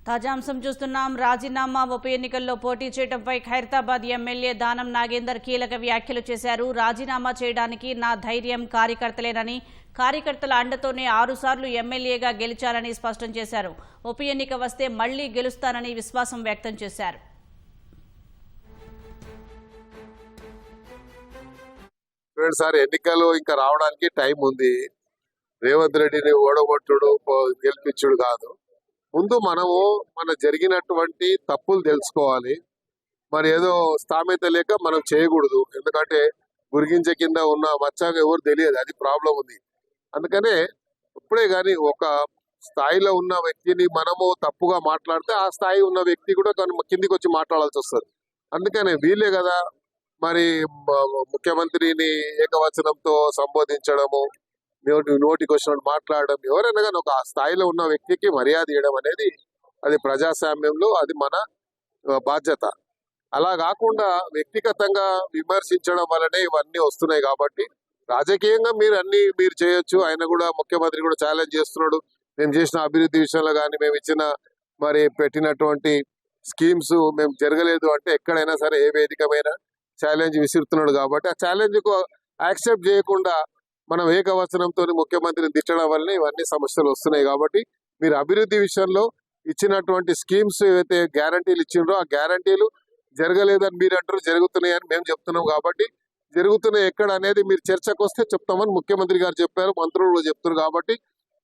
తాజా అంశం చూస్తున్నాం. రాజీనామా ఉప ఎన్నికల్లో పోటీ చేయడంపై ఖైరతాబాద్ ఎమ్మెల్యే దానం నాగేందర్ కీలక వ్యాఖ్యలు చేశారు. రాజీనామా చేయడానికి నా ధైర్యం కార్యకర్తలేనని, కార్యకర్తల అండతోనే 6 సార్లు ఎమ్మెల్యేగా గెలిచారని స్పష్టం చేశారు. ఉప ఎన్నిక వస్తే మళ్లీ గెలుస్తానని విశ్వాసం వ్యక్తం చేశారు. సార్ ఎన్నికలు ఇంకా రావడానికి టైం ఉంది. రేవంత్ రెడ్డిని ఓడగొట్టుడు గెలిపించుడు కాదు. ముందు మనము మన జరిగినటువంటి తప్పులు తెలుసుకోవాలి. మరి ఏదో స్థామిత లేక మనం చేయకూడదు. ఎందుకంటే గురిగించే కింద ఉన్న మచ్చాగా ఎవరు తెలియదు, అది ప్రాబ్లం ఉంది. అందుకనే ఇప్పుడే కానీ ఒక స్థాయిలో ఉన్న వ్యక్తిని మనము తప్పుగా మాట్లాడితే ఆ స్థాయి ఉన్న వ్యక్తి కూడా కిందికి వచ్చి మాట్లాడాల్సి వస్తుంది. అందుకనే వీళ్ళే కదా మరి ముఖ్యమంత్రిని ఏకవచనంతో సంబోధించడము, నోటికి వచ్చినట్టు మాట్లాడడం, ఎవరైనా కానీ ఒక స్థాయిలో ఉన్న వ్యక్తికి మర్యాద ఇవ్వడం అనేది అది ప్రజాస్వామ్యంలో అది మన బాధ్యత. అలా కాకుండా వ్యక్తిగతంగా విమర్శించడం వల్లనే ఇవన్నీ వస్తున్నాయి. కాబట్టి రాజకీయంగా మీరు చేయొచ్చు. ఆయన కూడా ముఖ్యమంత్రి కూడా ఛాలెంజ్ చేస్తున్నాడు. మేము చేసిన అభివృద్ధి విషయంలో కానీ మేము ఇచ్చిన మరి పెట్టినటువంటి స్కీమ్స్ మేము జరగలేదు అంటే ఎక్కడైనా సరే ఏ వేదికమైనా ఛాలెంజ్ విసురుతున్నాడు. కాబట్టి ఆ ఛాలెంజ్ కు యాక్సెప్ట్ చేయకుండా మనం ఏకవచనంతో ముఖ్యమంత్రిని తిట్టడం వల్లనే ఇవన్నీ సమస్యలు వస్తున్నాయి. కాబట్టి మీరు అభివృద్ధి విషయంలో ఇచ్చినటువంటి స్కీమ్స్ ఏవైతే గ్యారంటీలు ఇచ్చిండ్రో ఆ గ్యారంటీలు జరగలేదని మీరు అంటారు, జరుగుతున్నాయని మేము చెప్తున్నాం. కాబట్టి జరుగుతున్నాయి ఎక్కడ అనేది మీరు చర్చకు వస్తే చెప్తామని ముఖ్యమంత్రి గారు చెప్పారు, మంత్రులు కూడా చెప్తున్నారు. కాబట్టి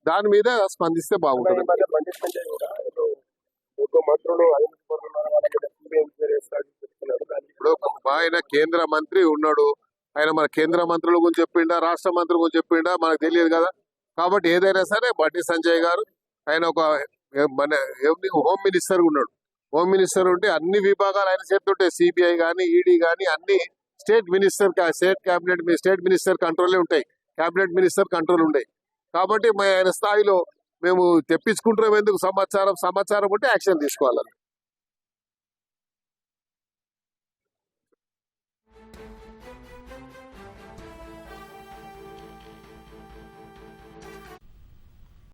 దాని మీద స్పందిస్తే బాగుంటుంది. ఇప్పుడు ఆయన కేంద్ర మంత్రి ఉన్నాడు. ఆయన మన కేంద్ర మంత్రుల గురించి చెప్పిండా, రాష్ట్ర మంత్రుల గురించి చెప్పిండా మనకు తెలియదు కదా. కాబట్టి ఏదైనా సరే బండి సంజయ్ గారు ఆయన ఒక మన హోమ్ మినిస్టర్ ఉన్నాడు. హోమ్ మినిస్టర్ ఉంటే అన్ని విభాగాలు ఆయన చేస్తుంటాయి. సిబిఐ కానీ ఈడీ కానీ అన్ని స్టేట్ మినిస్టర్ కంట్రోలే ఉంటాయి, కేబినెట్ మినిస్టర్ కంట్రోల్ ఉంటాయి. కాబట్టి ఆయన స్థాయిలో మేము తెప్పించుకుంటున్నాం. ఎందుకు సమాచారం ఉంటే యాక్షన్ తీసుకోవాలి.